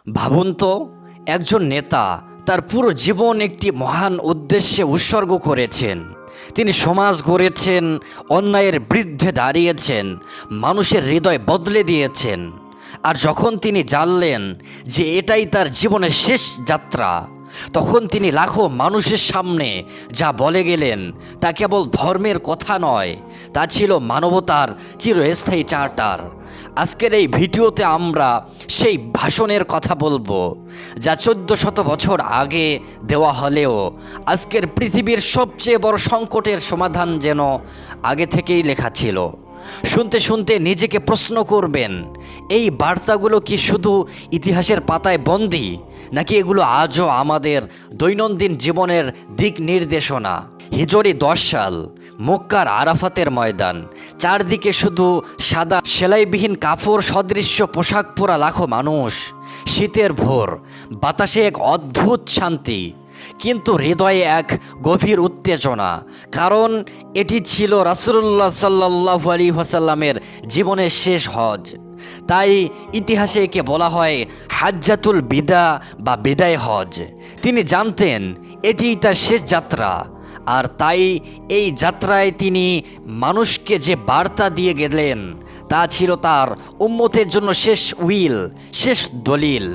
ভাবুন তো, একজন নেতা তার পুরো জীবন একটি মহান উদ্দেশ্যে উৎসর্গ করেছেন। তিনি সমাজ গড়েছেন, অন্যায়ের বিরুদ্ধে দাঁড়িয়েছেন, মানুষের হৃদয় বদলে দিয়েছেন। আর যখন তিনি জানলেন যে এটাই তার জীবনের শেষ যাত্রা, তখন তিনি লাখো মানুষের সামনে যা বলে গেলেন তা কেবল ধর্মের কথা নয়, তা ছিল মানবতার চিরস্থায়ী চার্টার। আজকের এই ভিডিওতে আমরা সেই ভাষণের কথা বলবো, যা 1400 বছর আগে দেওয়া হলেও আজকের পৃথিবীর সবচেয়ে বড় সংকটের সমাধান যেন আগে থেকেই লেখা ছিল। শুনতে শুনতে নিজেকে প্রশ্ন করবেন, এই বার্তাগুলো কি শুধু ইতিহাসের পাতায় বন্দী, নাকি এগুলো আজও আমাদের দৈনন্দিন জীবনের দিক নির্দেশনা? হিজরি 10 সাল, মক্কার আরাফাতের ময়দান, চারদিকে শুধু সাদা সেলাইবিহীন কাপড় সদৃশ্য পোশাক পরা লাখো মানুষ। শীতের ভোর, বাতাসে এক অদ্ভুত শান্তি, কিন্তু হৃদয়ে এক গভীর উত্তেজনা, কারণ এটি ছিল রাসূলুল্লাহ সাল্লাল্লাহু আলাইহি ওয়াসাল্লামের জীবনের শেষ হজ। তাই ইতিহাসে একে বলা হয় হাজ্জাতুল বিদা বা বিদায় হজ। তিনি জানতেন এটিই তার শেষ যাত্রা, আর তাই এই যাত্রায় তিনি মানুষকে যে বার্তা দিয়ে গেলেন তা ছিল তার উম্মতের জন্য শেষ উইল, শেষ দলিল।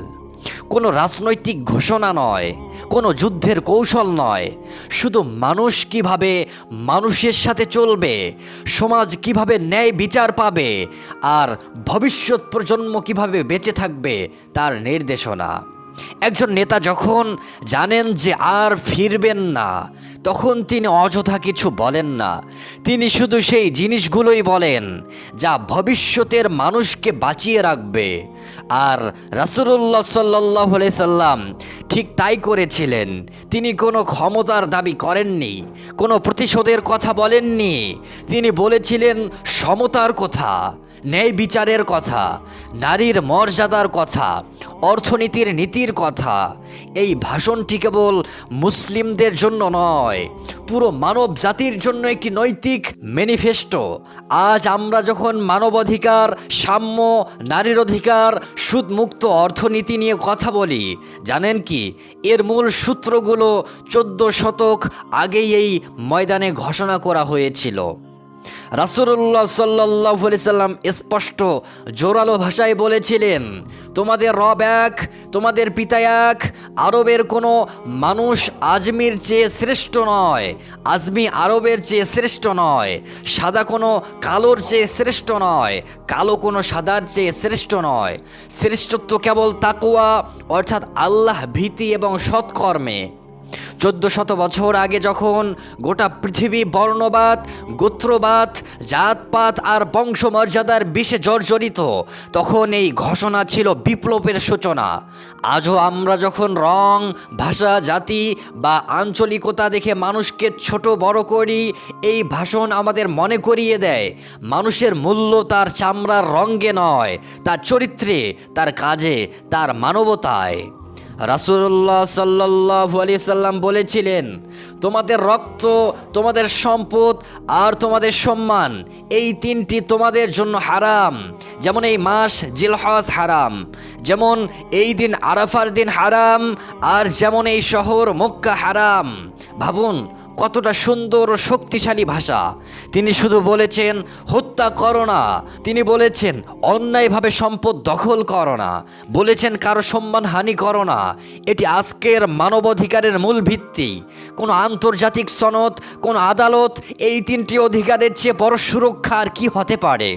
কোনো রাজনৈতিক ঘোষণা নয়, কোনো যুদ্ধের কৌশল নয়, শুধু মানুষ কিভাবে মানুষের সাথে চলবে, সমাজ কিভাবে ন্যায় বিচার পাবে, আর ভবিষ্যৎ প্রজন্ম কিভাবে বেঁচে থাকবে তার নির্দেশনা। একজন নেতা যখন জানেন যে আর ফিরবেন না, তখন তিনি অযথা কিছু বলেন না। তিনি শুধু সেই জিনিসগুলোই বলেন যা ভবিষ্যতের মানুষকে বাঁচিয়ে রাখবে। আর রাসূলুল্লাহ সাল্লাল্লাহু আলাইহি সাল্লাম ঠিক তাই করেছিলেন। তিনি কোনো ক্ষমতার দাবি করেননি, কোনো প্রতিশোধের কথা বলেননি। তিনি বলেছিলেন সমতার কথা, ন্যায় বিচারের কথা, নারীর মর্যাদার কথা, অর্থনীতির নীতির কথা। এই ভাষণটি কেবল মুসলিমদের জন্য নয়, পুরো মানব জাতির জন্য একটি নৈতিক ম্যানিফেস্টো। আজ আমরা যখন মানবাধিকার, সাম্য, নারীর অধিকার, সুদমুক্ত অর্থনীতি নিয়ে কথা বলি, জানেন কি এর মূল সূত্রগুলো 14 শতক আগেই এই ময়দানে ঘোষণা করা হয়েছিল। রাসূলুল্লাহ সাল্লাল্লাহু আলাইহি সাল্লাম স্পষ্ট জোরালো ভাষায় বলেছিলেন, তোমাদের রব এক, তোমাদের পিতা এক। আরবের কোনো মানুষ আজমির চেয়ে শ্রেষ্ঠ নয়, আজমি আরবের চেয়ে শ্রেষ্ঠ নয়। সাদা কোনো কালোর চেয়ে শ্রেষ্ঠ নয়, কালো কোনো সাদার চেয়ে শ্রেষ্ঠ নয়। শ্রেষ্ঠত্ব কেবল তাকওয়া, অর্থাৎ আল্লাহ ভীতি এবং সৎকর্মে। 1400 বছর আগে যখন গোটা পৃথিবী বর্ণবাদ, গোত্রবাদ, জাতপাত আর বংশমর্যাদার বিষে জর্জরিত, তখন এই ঘোষণা ছিল বিপ্লবের সূচনা। আজও আমরা যখন রং, ভাষা, জাতি বা আঞ্চলিকতা দেখে মানুষকে ছোট বড় করি, এই ভাষণ আমাদের মনে করিয়ে দেয় মানুষের মূল্য তার চামড়ার রঙে নয়, তার চরিত্রে, তার কাজে, তার মানবতায়। রাসূলুল্লাহ সাল্লাল্লাহু আলাইহি সাল্লাম বলেছিলেন, তোমাদের রক্ত, তোমাদের সম্পদ আর তোমাদের সম্মান, এই তিনটি তোমাদের জন্য হারাম। যেমন এই মাস জিলহজ হারাম, যেমন এই দিন আরাফার দিন হারাম, আর যেমন এই শহর মক্কা হারাম। ভাবুন কতটা সুন্দর ও শক্তিশালী ভাষা। তিনি শুধু বলেছেন হত্যা করো না, তিনি বলেছেন অন্যায়ভাবে সম্পদ দখল করো না, বলেছেন কারো সম্মান হানি করো না। এটি আজকের মানবাধিকারের মূল ভিত্তি। কোনো আন্তর্জাতিক সনদ, কোনো আদালত এই তিনটি অধিকারের চেয়ে বড় সুরক্ষা আর কি হতে পারে?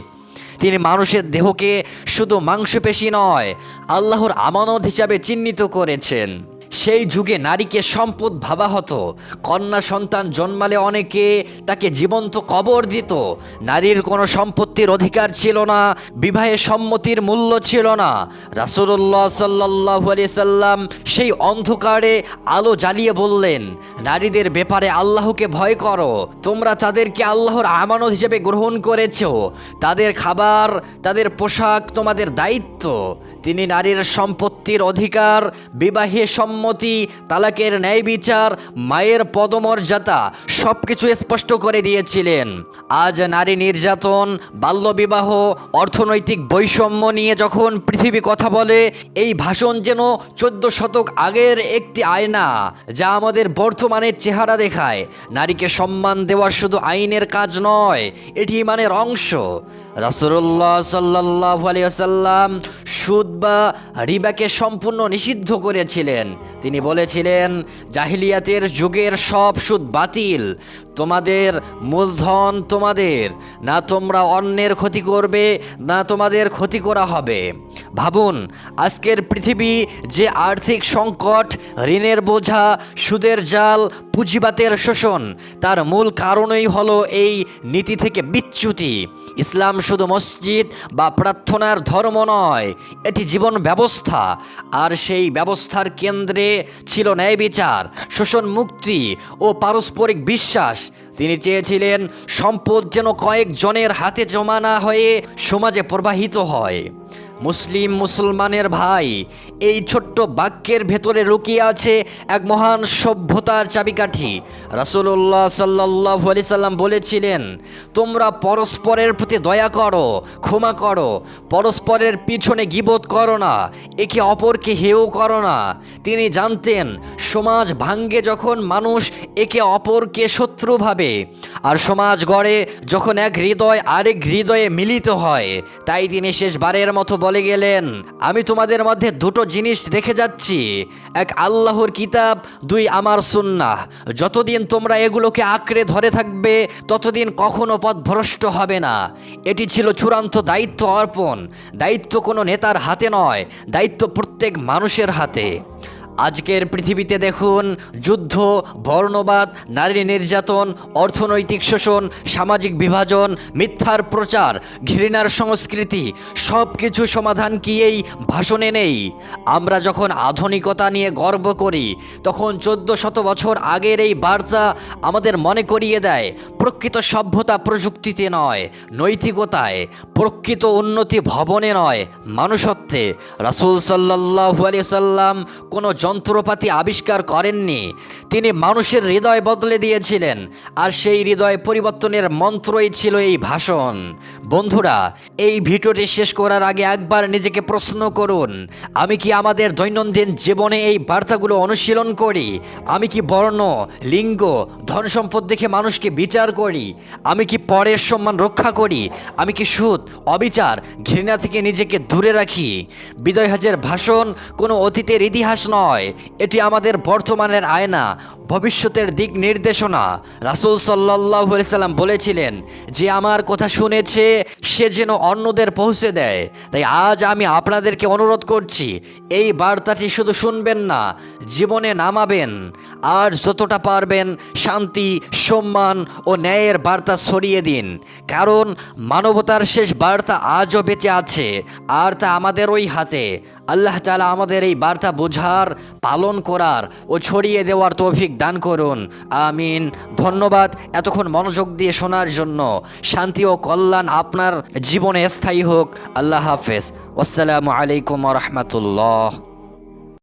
তিনি মানুষের দেহকে শুধু মাংসপেশি নয়, আল্লাহর আমানত হিসাবে চিহ্নিত করেছেন। সেই যুগে নারীকে সম্পদ ভাবা হতো। কন্যা সন্তান জন্মালে অনেকে তাকে জীবন্ত কবর দিত। নারীর কোনো সম্পত্তির অধিকার ছিল না, বিবাহে সম্মতির মূল্য ছিল না। রাসূলুল্লাহ সাল্লাল্লাহু আলাইহি সাল্লাম সেই অন্ধকারে আলো জ্বালিয়ে বললেন, নারীদের ব্যাপারে আল্লাহকে ভয় করো। তোমরা তাদেরকে আল্লাহর আমানত হিসেবে গ্রহণ করেছো। তাদের খাবার, তাদের পোশাক তোমাদের দায়িত্ব। তিনি নারীর সম্পত্তির অধিকার, বিবাহে সম্মতি, তালাকের ন্যায় বিচার, মায়ের পদমর্যাদা সব কিছু স্পষ্ট করে দিয়েছিলেন। আজ নারী নির্যাতন, বাল্যবিবাহ, অর্থনৈতিক বৈষম্য নিয়ে যখন পৃথিবী কথা বলে, এই ভাষণ যেন 14 শতক আগের একটি আয়না, যা আমাদের বর্তমানের চেহারা দেখায়। নারীকে সম্মান দেওয়া শুধু আইনের কাজ নয়, এটি ইমানের অংশ। রাসূলুল্লাহ সাল্লাল্লাহু আলাইহি ওয়াসাল্লাম সুদ বা রিবাকে সম্পূর্ণ নিষিদ্ধ করেছিলেন। তিনি বলেছিলেন, জাহিলিয়াতের যুগের সব সুদ বাতিল, তোমাদের মূলধন তোমাদের, না তোমরা অন্যের ক্ষতি করবে না তোমাদের ক্ষতি করা হবে। ভাবুন, আজকের পৃথিবী যে আর্থিক সংকট, ঋণের বোঝা, সুদের জাল, পুঁজিবাতের শোষণ, তার মূল কারণই হলো এই নীতি থেকে বিচ্যুতি। ইসলাম শুধু মসজিদ বা প্রার্থনার ধর্ম নয়, এটি জীবন ব্যবস্থা। আর সেই ব্যবস্থার কেন্দ্রে ছিল ন্যায় বিচার, শোষণ মুক্তি ও পারস্পরিক বিশ্বাস। তিনি চেয়েছিলেন সম্পদ যেন কয়েকজনের হাতে জমা না হয়ে সমাজে প্রবাহিত হয়। মুসলমানের ভাই, এই ছোট্ট বাক্যের ভেতরে লুকিয়ে আছে এক মহান সভ্যতার চাবিকাঠি। রাসূলুল্লাহ সাল্লাল্লাহু আলাইহি সাল্লাম বলেছিলেন, তোমরা পরস্পরের প্রতি দয়া করো, ক্ষমা করো, পরস্পরের পিছনে গীবত করো না, একে অপরকে হেয় করো না। তিনি জানতেন সমাজ ভাঙ্গে যখন মানুষ একে অপরকে শত্রু ভাবে, আর সমাজ গড়ে যখন এক হৃদয় আরেক হৃদয়ে মিলিত হয়। তাই তিনি শেষবারের মতো বলে গেলেন, আমি তোমাদের মধ্যে দুটো জিনিস রেখে যাচ্ছি, এক আল্লাহর কিতাব, দুই আমার সুন্নাহ। যতদিন তোমরা এগুলোকে আঁকড়ে ধরে থাকবে ততদিন কখনো পথভ্রষ্ট হবে না। এটি ছিল চূড়ান্ত দায়িত্ব অর্পণ। দায়িত্ব কোনো নেতার হাতে নয়, দায়িত্ব প্রত্যেক মানুষের হাতে। আজকের পৃথিবীতে দেখুন, যুদ্ধ, বর্ণবাদ, নারী নির্যাতন, অর্থনৈতিক শোষণ, সামাজিক বিভাজন, মিথ্যার প্রচার, ঘৃণার সংস্কৃতি, সব কিছু সমাধান কি এই ভাষণে নেই? আমরা যখন আধুনিকতা নিয়ে গর্ব করি, তখন 1400 বছর আগের এই বার্তা আমাদের মনে করিয়ে দেয়, প্রকৃত সভ্যতা প্রযুক্তিতে নয়, নৈতিকতায়। প্রকৃত উন্নতি ভবনে নয়, মানুষত্বে। রাসূল সাল্লাল্লাহু আলাইহি সাল্লাম কোনো যন্ত্রপাতি আবিষ্কার করেননি, তিনি মানুষের হৃদয় বদলে দিয়েছিলেন। আর সেই হৃদয় পরিবর্তনের মন্ত্রই ছিল এই ভাষণ। বন্ধুরা, এই ভিডিওটি শেষ করার আগে একবার নিজেকে প্রশ্ন করুন, আমি কি আমাদের দৈনন্দিন জীবনে এই বার্তাগুলো অনুশীলন করি? আমি কি বর্ণ, লিঙ্গ, ধন সম্পদ দেখে মানুষকে বিচার করি? আমি কি পরের সম্মান রক্ষা করি? আমি কি সুদ, অবিচার, ঘৃণা থেকে নিজেকে দূরে রাখি? বিদায় হজের ভাষণ কোনো অতীতের ইতিহাস নয়, এটি আমাদের বর্তমানের আয়না, ভবিষ্যতের দিক নির্দেশনা। রাসূল সাল্লাল্লাহু আলাইহি সাল্লাম বলেছিলেন, যে আমার কথা শুনেছে সে যেন অন্যদের পৌঁছে দেয়। তাই আজ আমি আপনাদেরকে অনুরোধ করছি, এই বার্তাটি শুধু শুনবেন না, জীবনে নামাবেন। আর যতটা পারবেন শান্তি, সম্মান ও ন্যায়ের বার্তা ছড়িয়ে দিন। কারণ মানবতার শেষ বার্তা আজও বেঁচে আছে, আর তা আমাদের ওই হাতে। আল্লাহ তাআলা আমাদের এই বার্তা বোঝার, পালন করার ও ছড়িয়ে দেওয়ার তৌফিক দান করুন। আমিন। ধন্যবাদ এতক্ষণ মনোযোগ দিয়ে শোনার জন্য। শান্তি ও কল্যাণ আপনার জীবনে স্থায়ী হোক। আল্লাহ হাফেজ। আসসালামু আলাইকুম ওয়া রাহমাতুল্লাহ।